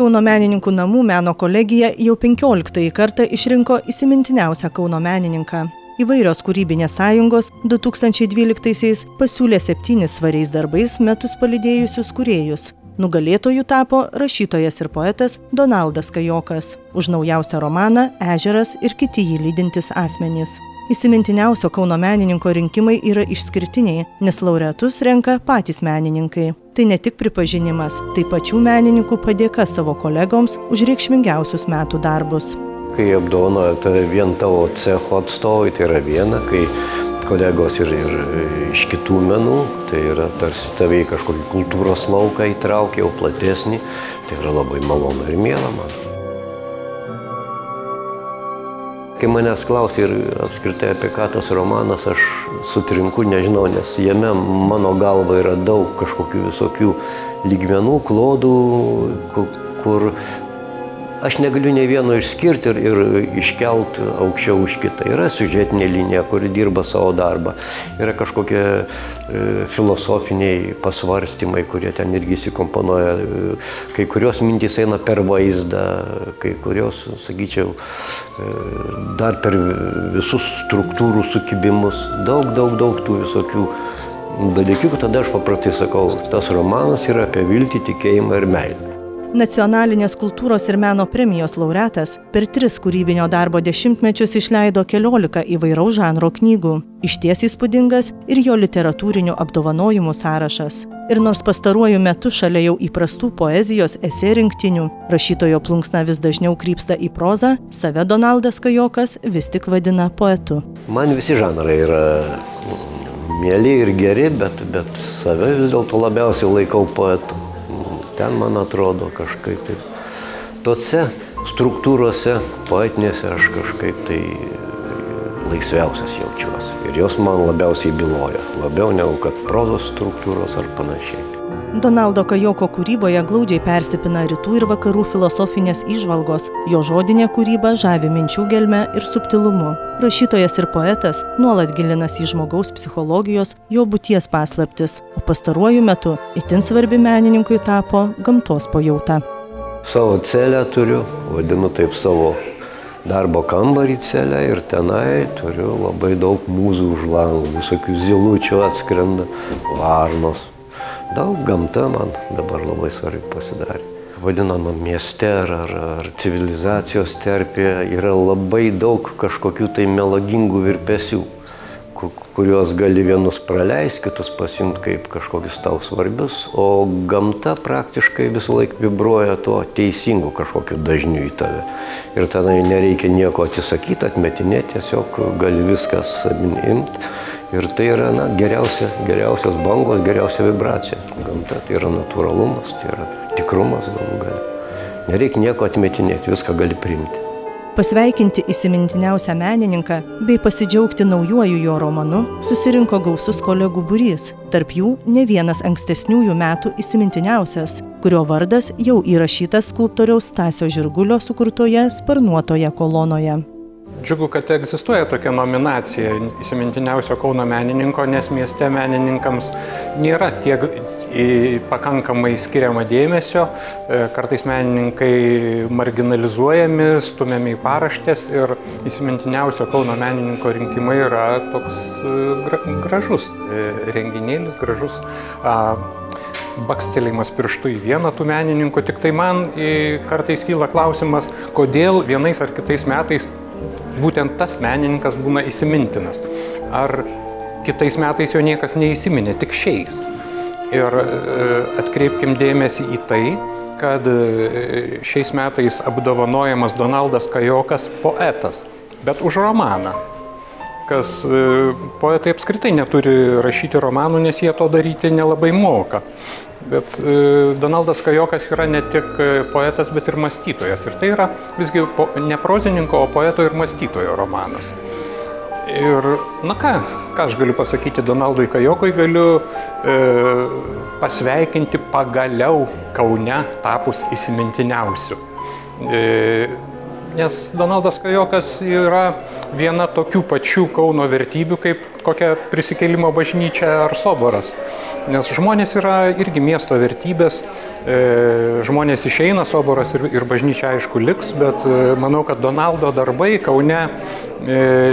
Kauno menininkų namų meno kolegija jau 15 kartą išrinko įsimintiniausią Kauno menininką. Įvairios kūrybinės sąjungos 2012-aisiais pasiūlė 7 svariais darbais metus palydėjusius kūrėjus. Nugalėtojų tapo rašytojas ir poetas Donaldas Kajokas už naujausią romaną Ežeras ir kiti jį lydintys asmenys. Įsimintiniausio Kauno menininko rinkimai yra išskirtiniai, nes laureatus renka patys menininkai. Tai ne tik pripažinimas, tai pačių menininkų padėka savo kolegoms už reikšmingiausius metų darbus. Kai apdovanoja tave vien tavo cecho atstovai, tai yra viena, kai kolegos ir iš kitų menų, tai yra tarsi tave į kažkokį kultūros lauką įtraukia, jau platesnį, tai yra labai malonu ir miela man. Kai manęs klausė ir apskritai apie ką tas romanas, aš sutrinku, nežinau, nes jame mano galva yra daug kažkokių visokių lygmenų, klodų, kur aš negaliu nei vieno išskirti ir iškelt aukščiau už kitą. Yra siužetinė linija, kuri dirba savo darbą. Yra kažkokie filosofiniai pasvarstymai, kurie ten irgi įsikomponuoja. Kai kurios mintys eina per vaizdą, kai kurios, sakyčiau, dar per visus struktūrų sukibimus. Daug tų visokių dalykų. Tada aš paprastai sakau, tas romanas yra apie viltį, tikėjimą ir meilę. Nacionalinės kultūros ir meno premijos laureatas per 3 kūrybinio darbo dešimtmečius išleido 14 įvairaus žanro knygų. Išties įspūdingas ir jo literatūrinių apdovanojimų sąrašas. Ir nors pastaruoju metu šalia jau įprastų poezijos esė rinktinių, rašytojo plunksna vis dažniau krypsta į prozą, save Donaldas Kajokas vis tik vadina poetu. Man visi žanrai yra mieli ir geri, bet save vis dėlto labiausiai laikau poetu. Ten, man atrodo, kažkaip taip. Tose struktūrose, poetinėse aš kažkaip tai laisviausias jaučiuosi. Ir jos man labiausiai byloja. Labiau negu kad prozos struktūros ar panašiai. Donaldo Kajoko kūryboje glaudžiai persipina rytų ir vakarų filosofinės įžvalgos. Jo žodinė kūryba žavi minčių gelme ir subtilumu. Rašytojas ir poetas nuolat gilinasi į žmogaus psichologijos, jo būties paslaptis, o pastaruoju metu itin svarbi menininkui tapo gamtos pajauta. Savo celę turiu, vadinu taip savo darbo kambarį celę ir tenai turiu labai daug mūzų už langų, visokių zilučių atskrenda, varnos. Daug gamta man dabar labai svarbi pasidarė. Vadinama mieste ar civilizacijos terpėje yra labai daug kažkokių tai melagingų virpesių, kuriuos gali vienus praleisti, kitus pasiimti kaip kažkokius tau svarbius, o gamta praktiškai visą laiką vibruoja tuo teisingu kažkokiu dažniu į tave. Ir tada nereikia nieko atsisakyti, atmetinėti, tiesiog gali viskas imti. Ir tai yra geriausios bangos, geriausia vibracija. Gamta tai yra natūralumas, tai yra tikrumas galų gale. Nereikia nieko atmetinėti, viską gali priimti. Pasveikinti įsimintiniausią menininką bei pasidžiaugti naujuoju jo romanu susirinko gausus kolegų būrys. Tarp jų ne vienas ankstesniųjų metų įsimintiniausias, kurio vardas jau įrašytas skulptoriaus Stasio Žirgulio sukurtoje sparnuotoje kolonoje. Džiugu, kad egzistuoja tokia nominacija įsimintiniausio Kauno menininko, nes mieste menininkams nėra tiek pakankamai skiriama dėmesio. Kartais menininkai marginalizuojami, stumiami į paraštės ir įsimintiniausio Kauno menininko rinkimai yra toks gražus renginėlis, gražus bakstelėjimas pirštu į vieną tų menininkų. Tik tai man kartais kyla klausimas, kodėl vienais ar kitais metais būtent tas menininkas būna įsimintinas. Ar kitais metais jo niekas neįsiminė, tik šiais. Ir atkreipkim dėmesį į tai, kad šiais metais apdovanojamas Donaldas Kajokas poetas, bet už romaną. Kas poetai apskritai neturi rašyti romanų, nes jie to daryti nelabai moka. Bet Donaldas Kajokas yra ne tik poetas, bet ir mąstytojas. Ir tai yra visgi ne prozininko, o poeto ir mąstytojo romanas. Ir, ką aš galiu pasakyti Donaldui Kajokui, galiu pasveikinti pagaliau Kaune tapus įsimintiniausiu. nes Donaldas Kajokas yra viena tokių pačių Kauno vertybių, kaip kokia Prisikėlimo bažnyčia ar soboras. Nes žmonės yra irgi miesto vertybės, žmonės išeina, soboras ir bažnyčia aišku liks, bet manau, kad Donaldo darbai Kaune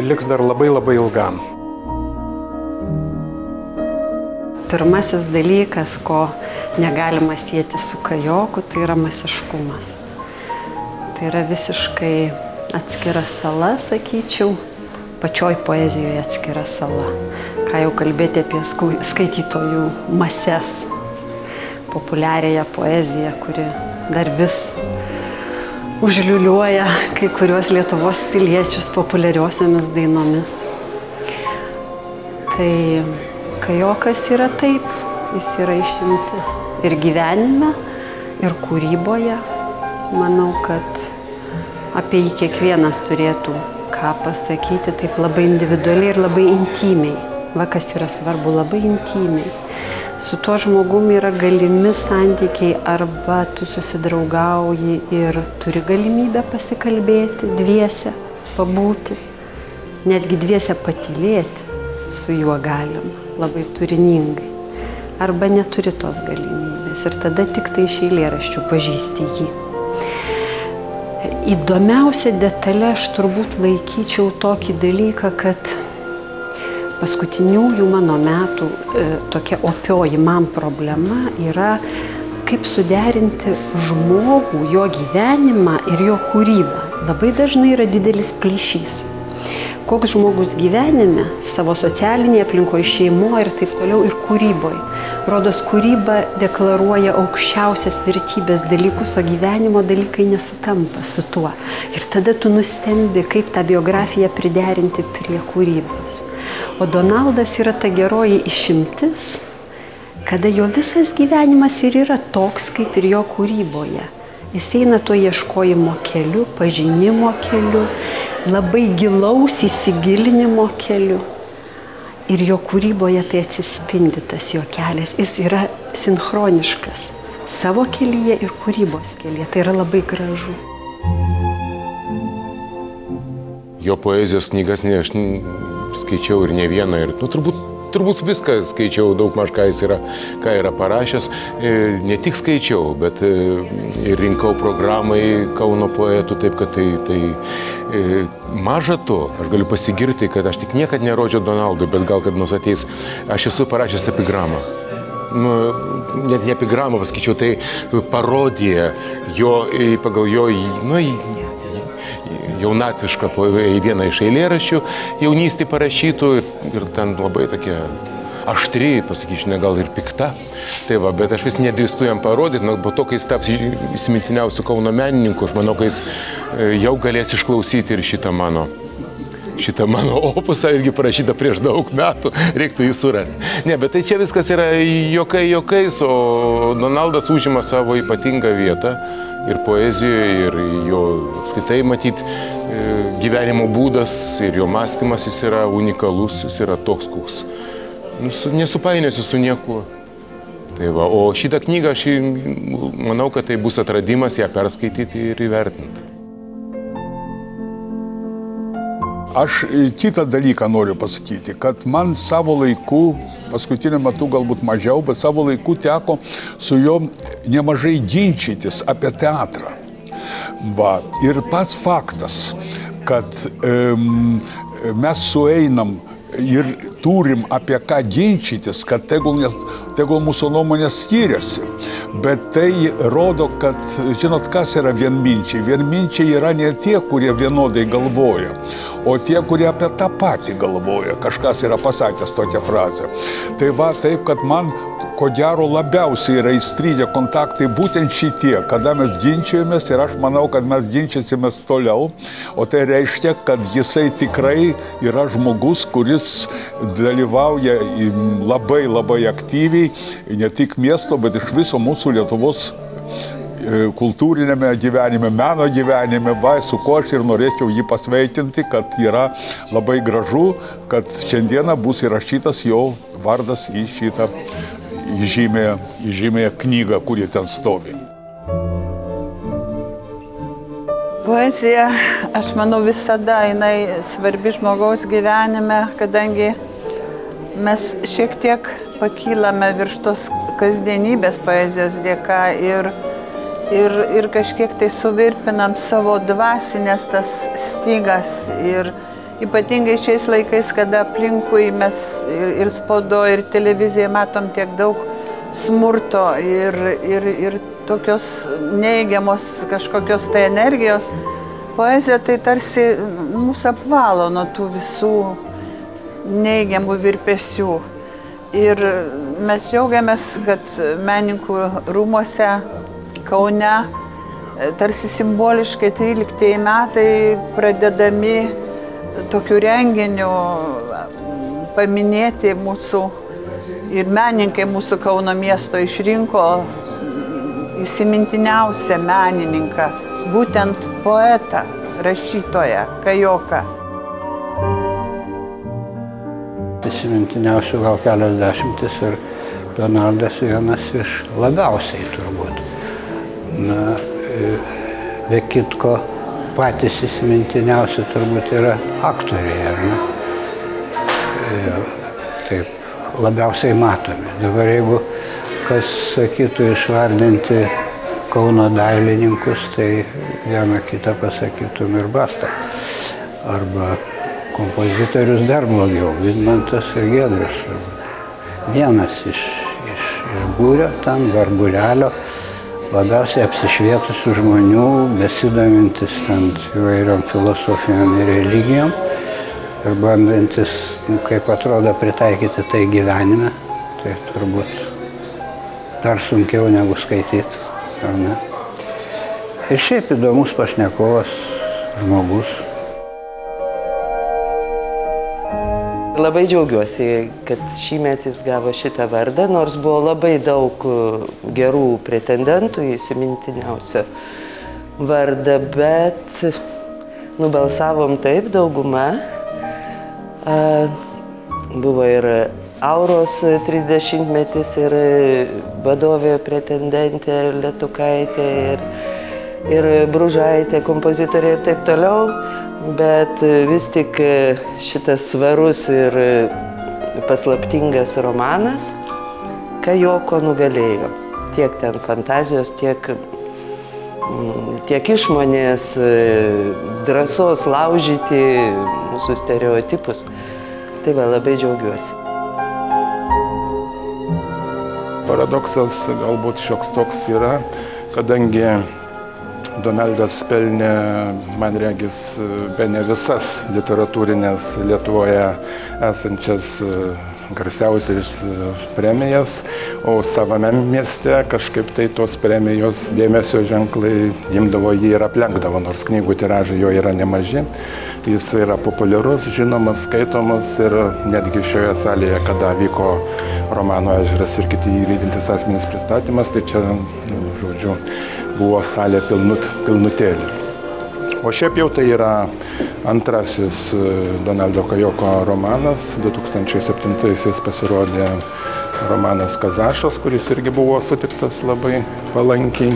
liks dar labai labai ilgam. Pirmasis dalykas, ko negalima sieti su Kajoku, tai yra masiškumas. Tai yra visiškai atskira sala, sakyčiau, pačioj poezijoje atskira sala. Ką jau kalbėti apie skaitytojų mases, populiariąją poeziją, kuri dar vis užliuliuoja kai kuriuos Lietuvos piliečius populiariosiomis dainomis. Tai Kajokas yra taip, jis yra išimtis ir gyvenime, ir kūryboje. Manau, kad apie jį kiekvienas turėtų ką pasakyti taip labai individualiai ir labai intymiai. Va, kas yra svarbu, labai intymiai. Su tuo žmogumi yra galimi santykiai arba tu susidraugauji ir turi galimybę pasikalbėti dviese, pabūti, netgi dviese patylėti su juo galima. Labai turiningai, arba neturi tos galimybės ir tada tik tai iš eilėraščių pažįsti jį. Įdomiausia detalė aš turbūt laikyčiau tokį dalyką, kad paskutiniųjų mano metų tokia opioji man problema yra, kaip suderinti žmogų, jo gyvenimą ir jo kūrybą. Labai dažnai yra didelis plyšys. Koks žmogus gyvenime, savo socialinėje aplinkoje, šeimoje ir taip toliau ir kūryboje. Rodos, kūryba deklaruoja aukščiausias vertybės dalykus, o gyvenimo dalykai nesutampa su tuo. Ir tada tu nustembi, kaip tą biografiją priderinti prie kūrybos. O Donaldas yra ta geroji išimtis, kada jo visas gyvenimas ir yra toks, kaip ir jo kūryboje. Jis eina tuo ieškojimo keliu, pažinimo keliu, labai gilaus įsigilinimo keliu. Ir jo kūryboje tai atsispindi tas jo kelias. Jis yra sinchroniškas savo kelyje ir kūrybos kelyje. Tai yra labai gražu. Jo poezijos knygas aš skaičiau ir ne vieną. Ir turbūt viską skaičiau daugmaž, ką yra parašęs. Ne tik skaičiau, bet ir rinkau programai Kauno poetų, taip kad tai maža to, aš galiu pasigirti, kad aš tik niekad nerodžiau Donaldui, bet gal kad nors ateis, aš esu parašęs epigramą. Net ne epigramą, pasakyčiau, tai parodija pagal jo jaunatvišką vieną iš eilėraščių jaunystėje parašytų ir ten labai tokia aštri, pasakyčiau, gal ir pikta. Tai va, bet aš vis nedrįstu jam parodyti, po to, kai jis taps įsimintiniausiu Kauno menininku, aš manau, kad jis jau galės išklausyti ir šitą mano opusą, irgi parašytą prieš daug metų, reiktų jį surasti. Ne, bet tai čia viskas yra juokais, o Donaldas užima savo ypatingą vietą ir poezijoje, ir jo apskritai matyti gyvenimo būdas, ir jo mąstymas, jis yra unikalus, jis yra toks, koks nesupainiosiu su niekuo. Tai va, o šitą knygą aš manau, kad tai bus atradimas ją perskaityti ir įvertinti. Aš kitą dalyką noriu pasakyti, kad man savo laiku, paskutiniu metu galbūt mažiau, bet savo laiku teko su juo nemažai ginčytis apie teatrą. Va, ir pats faktas, kad mes sueinam ir turim apie ką ginčytis, kad tegul mūsų nuomonės skiriasi. Bet tai rodo, kad, žinot, kas yra vienminčiai? Vienminčiai yra ne tie, kurie vienodai galvoja, o tie, kurie apie tą patį galvoja. Kažkas yra pasakęs tokią frazę. Tai va, taip, kad man ko gero labiausiai yra įstrigę kontaktai būtent šitie, kada mes ginčiamės ir aš manau, kad mes ginčysimės toliau, o tai reiškia, kad jisai tikrai yra žmogus, kuris dalyvauja labai aktyviai, ne tik miesto, bet iš viso mūsų Lietuvos kultūrinėme gyvenime, meno gyvenime, su ko aš ir norėčiau jį pasveikinti, kad yra labai gražu, kad šiandieną bus įrašytas jo vardas į šitą įžymėją knygą, kuri ten stovi. Poezija, aš manau, visada jinai svarbi žmogaus gyvenime, kadangi mes šiek tiek pakylame virš tos kasdienybės poezijos dėka ir kažkiek tai suvirpinam savo dvasinės tas stygas. Ir ypatingai šiais laikais, kada aplinkui mes ir spaudoje, ir televizijoje matom tiek daug smurto ir tokios neigiamos kažkokios tai energijos, poezija tai tarsi mūsų apvalo nuo tų visų neigiamų virpesių. Ir mes džiaugiamės, kad menininkų rūmuose Kaune tarsi simboliškai 13 metai pradedami tokiu renginiu paminėti mūsų ir menininkai mūsų Kauno miesto išrinko įsimintiniausią menininką, būtent poetą, rašytoją, Kajoką. Įsimintiniausių gal kelios dešimtis ir Donaldas vienas iš labiausiai turbūt. Na, be kitko, patys įsimintiniausi turbūt yra aktoriai, ar ne? Taip, labiausiai matomi. Dabar jeigu kas sakytų išvardinti Kauno dailininkus, tai vieną kitą pasakytum ir basta. Arba kompozitorius dar blogiau, Vidmantas ir Giedrius. Vienas iš būrio, ten būrelio, labiausiai apsišvietusių žmonių, besidomintis ten įvairiom filosofijom ir religijom ir bandantis, kaip atrodo, pritaikyti tai gyvenime, tai turbūt dar sunkiau negu skaityti, ar ne? Ir šiaip įdomus pašnekovas, žmogus. Labai džiaugiuosi, kad šįmet jis gavo šitą vardą, nors buvo labai daug gerų pretendentų į įsimintiniausią vardą, bet nubalsavom taip, dauguma. Buvo ir Auros 30-metis ir vadovė pretendentė Letukaitė ir Bružaitė, kompozitorė ir taip toliau, bet vis tik šitas svarus ir paslaptingas romanas Kajoko nugalėjo. Tiek ten fantazijos, tiek išmonės, drąsos laužyti mūsų stereotipus. Tai va, labai džiaugiuosi. Paradoksas galbūt šioks toks yra, kadangi Donaldas pelnė, man regis, bene visas literatūrinės Lietuvoje esančias garsiausias premijas, o savame mieste kažkaip tai tos premijos dėmesio ženklai imdavo jį ir aplenkdavo, nors knygų tiražai jo yra nemaži. Jis yra populiarus, žinomas, skaitomas ir netgi šioje salėje, kada vyko romano Ežeras ir kiti lydintys asmenys pristatymas, tai čia, žodžiu, buvo salė pilnutėlė. O šiaip jau tai yra antrasis Donaldo Kajoko romanas. 2007-aisiais pasirodė romanas Kazašas, kuris irgi buvo sutiktas labai palankiai.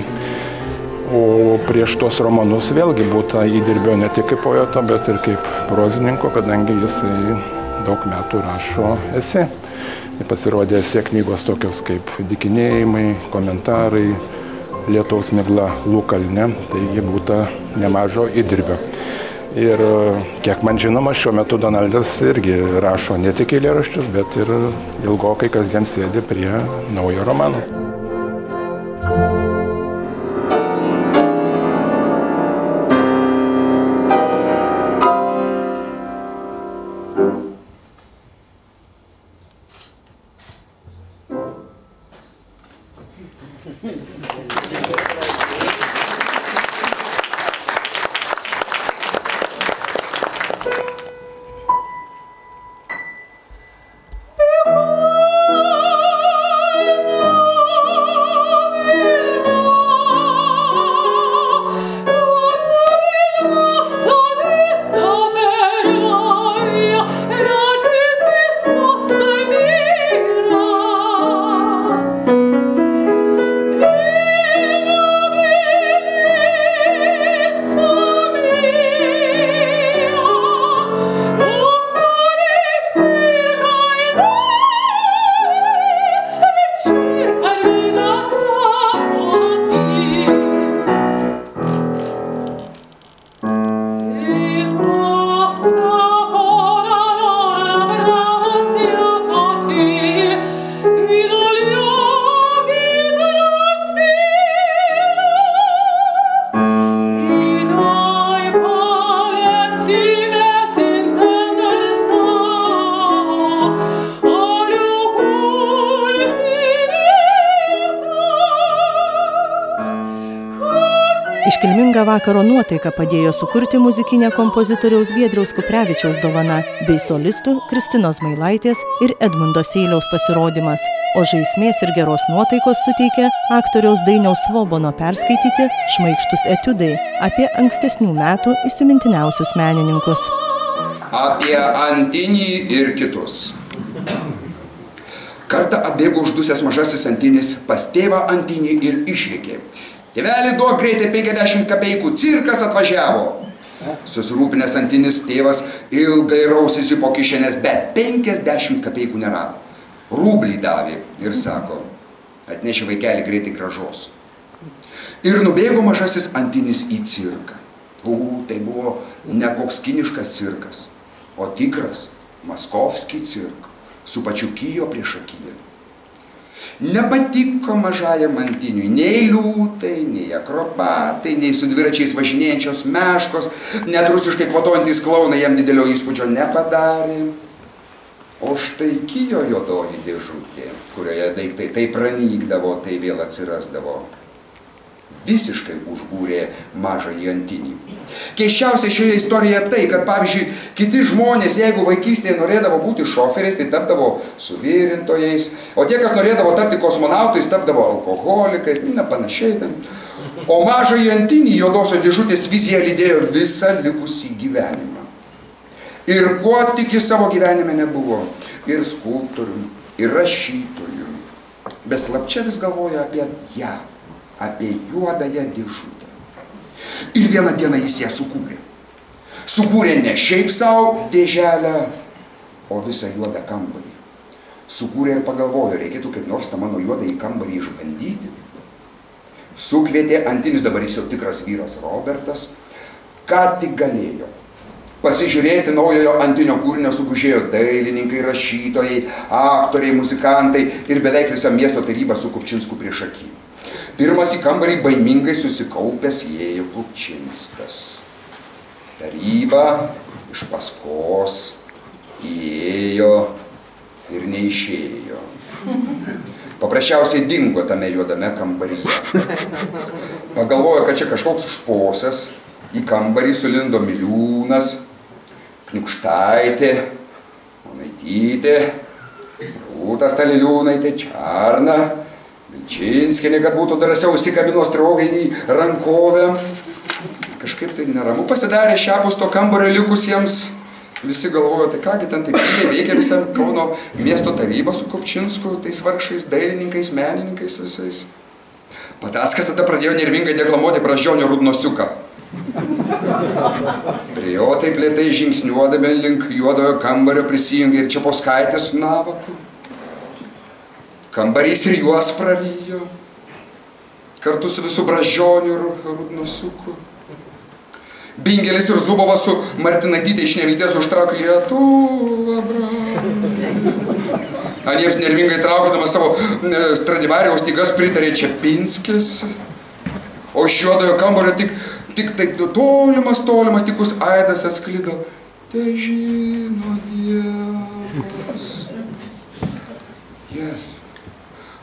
O prieš tuos romanus vėlgi būta įdirbio ne tik kaip poeto, bet ir kaip prozininko, kadangi jisai daug metų rašo esė. Pasirodė esė knygos tokios kaip Dykinėjimai, komentarai, Lietaus migla Lūkalne, taigi būta nemažo įdirbio. Ir kiek man žinoma, šiuo metu Donaldas irgi rašo ne tik eilėraščius, bet ir ilgokai kasdien sėdi prie naujo romano. Iškilmingą vakaro nuotaiką padėjo sukurti muzikinė kompozitoriaus Giedriaus Kuprevičiaus dovana bei solistų Kristinos Mailaitės ir Edmundo Seiliaus pasirodymas, o žaismės ir geros nuotaikos suteikė aktoriaus Dainiaus Svobono perskaityti šmaikštus etiudai apie ankstesnių metų įsimintiniausius menininkus. Apie Antinį ir kitus. Kartą atbėgo uždusęs mažasis Antinis pas tėvą Antinį ir išrėkė: "Tėveli, duok greitai 50 kapeikų, cirkas atvažiavo." Susirūpinęs Antinis tėvas ilgai rausėsi po kišenės, bet 50 kapeikų nerado. Rublį davė ir sako: "Atneši vaikelį greitai gražos." Ir nubėgo mažasis Antinis į cirką. Tai buvo ne koks kiniškas cirkas, o tikras Maskovski cirk su pačiu Kijo priešakyje. Nepatiko mažajam Antiniui nei liūtai, nei akrobatai, nei su dviračiais važinėjančios meškos, net rusiškai kvatojantis klaunai jam didelio įspūdžio nepadarė. O štai Kijo juodoji dėžutė, kurioje daiktai tai pranykdavo, tai vėl atsirasdavo, visiškai užbūrė mažąjį Antinį. Keisčiausia šioje istorijoje tai, kad, pavyzdžiui, kiti žmonės, jeigu vaikystėje norėdavo būti šoferiais, tai tapdavo suvirintojais, o tie, kas norėdavo tapti kosmonautais, tapdavo alkoholikais, panašiai ten. O mažąjį Antinį juodosios dėžutės vizija lydėjo visą likusį gyvenimą. Ir kuo tik jis savo gyvenime nebuvo, ir skulptorium, ir rašytojum, bet slapčia vis galvoja apie ją, apie juodąją dėžutę. Ir vieną dieną jis ją sukūrė. Sukūrė ne šiaip savo dėželę, o visą juodą kambarį. Sukūrė ir pagalvojo, reikėtų kaip nors tą mano juodąjį kambarį išbandyti. Sukvietė Antinis, dabar jis jau tikras vyras Robertas, ką tik galėjo. Pasižiūrėti naujojo Antinio kūrinio sugužėjo dailininkai, rašytojai, aktoriai, muzikantai ir beveik visa miesto taryba su Kupčinsku priešaky. Pirmas į kambarį baimingai susikaupęs įėjo Kupčinskas. Taryba iš paskos įėjo ir neišėjo. Paprasčiausiai dingo tame juodame kambaryje. Pagalvojo, kad čia kažkoks užposas, į kambarį sulindo Miliūnas, Kniukštaitė, Onaitytė, Rūta Staliliūnaitė, Čarna, Vilčinskienė, kad būtų drąsiau įsikabino straugai į rankovę. Kažkaip tai neramu pasidarė šiapus to kambario likusiems. Visi galvojo, tai kągi ten taip veikia visą Kauno miesto tarybą su Kupčinsku, tais vargšais dailininkais, menininkais visais. Patackas tada pradėjo nervingai deklamuoti Brazdžionio Rudnosiuką. Prie jo taip lėtai žingsniuodami link juodojo kambario prisijungė ir Čepauskaitė su Navaku. Kambarys ir juos prarijo, kartu su visų Brazdžioniu ir Rudnosiuku. Bingelis ir Zubovas su Martinaitytė iš nevilties užtrauk Lietuvą, Aniems nervingai traukdamas savo Stradivarijaus stygas pritarė Čepinskis, o iš juodojo kambario tik taip tolimas, tikus aidas atsklido: "Te žino Dievas."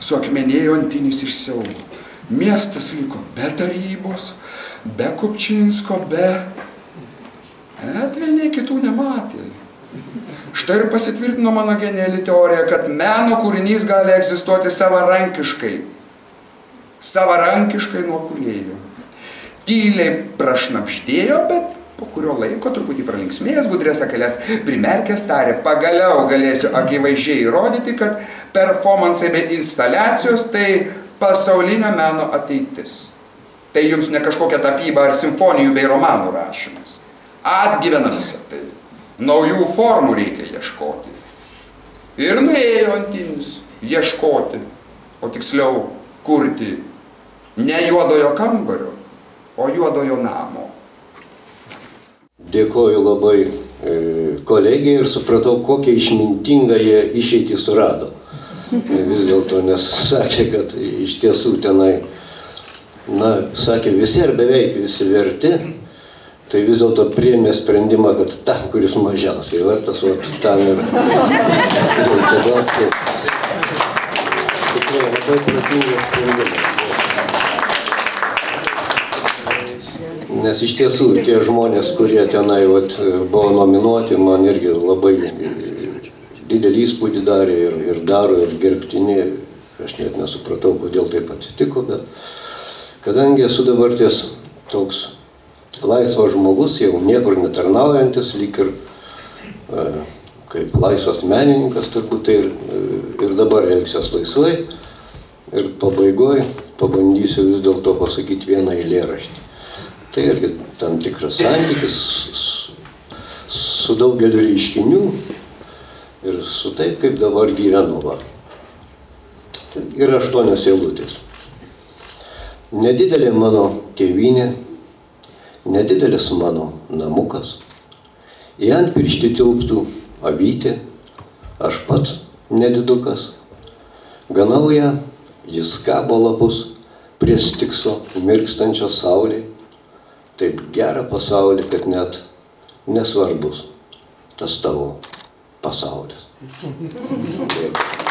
Suakmenėjo Antinis iš siaubo. Miestas liko be tarybos, be Kupčinsko, bet velniai kitų nematė. Štai ir pasitvirtino mano geniali teorija, kad meno kūrinys gali egzistuoti savarankiškai nuo kūrėjo. Tyliai prašnapždėjo, bet po kurio laiko, truputį pralinksmėjęs, gudrės akelės primerkęs tarė: "Pagaliau galėsiu akivaizdžiai įrodyti, kad performansai bei instaliacijos tai pasaulinio meno ateitis. Tai jums ne kažkokia tapyba ar simfonijų bei romanų rašymas. Atgyvena visą tai. Naujų formų reikia ieškoti." Ir nuėjo Antinis ieškoti, o tiksliau kurti ne juodojo kambario, o juodojo namo. Dėkoju labai kolegijai ir supratau, kokią išmintingą jie išeitį surado. Vis dėlto, nes sakė, kad iš tiesų tenai, sakė, visi ar beveik visi verti, tai vis dėlto priėmė sprendimą, kad tam, kuris mažiausiai vertas, o tam ir reikia duoti. Tikrai labai protingas sprendimas. Nes iš tiesų tie žmonės, kurie tenai buvo nominuoti, man irgi labai didelį įspūdį darė ir daro, ir gerbtini. Aš net nesupratau, kodėl taip atsitiko, bet kadangi esu dabar toks laisvas žmogus, jau niekur netarnaujantis, lyg ir kaip laisvas menininkas, turbūt tai ir dabar elgsiuos laisvai. Ir pabaigoje pabandysiu vis dėlto pasakyti vieną eilėraštį. Tai irgi tam tikras santykis su daugeliu reiškinių ir su taip, kaip dabar gyvenu. Tai yra 8 eilutės. Nedidelė mano tėvynė, nedidelis mano namukas, į antpirštį tilptų avytė, aš pats nedidukas, ganau ją, jis kabo lapus prie stikso mirkstančio saulė, taip gera pasaulį, kad net nesvarbus tas tavo pasaulis. Taip.